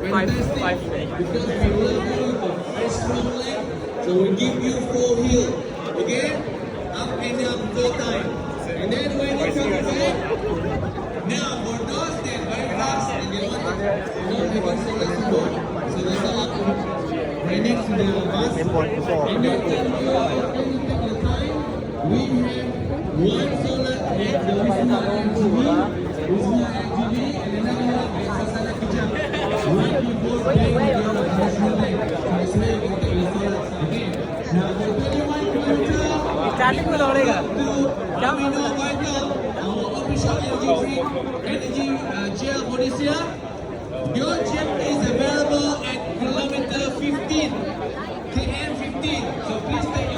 Five. Because we love you with a very strong leg, so we give you 4 heel. Okay? Up and down 4 times. And then when you come back, now for those that very fast and they want to not having so much support, so they start right next to the bus. And then when you take your time, we have one solar and the Wisma MTV, and another one is Sasana Kijang. Right before playing the national leg. So I swear you can take your solar again. Now for 21 kilometers, starting में दौड़ेगा क्या Amino Vital, our official energy drink, energy gel for this year. Your gel is available at kilometer 15, KM 15. So please take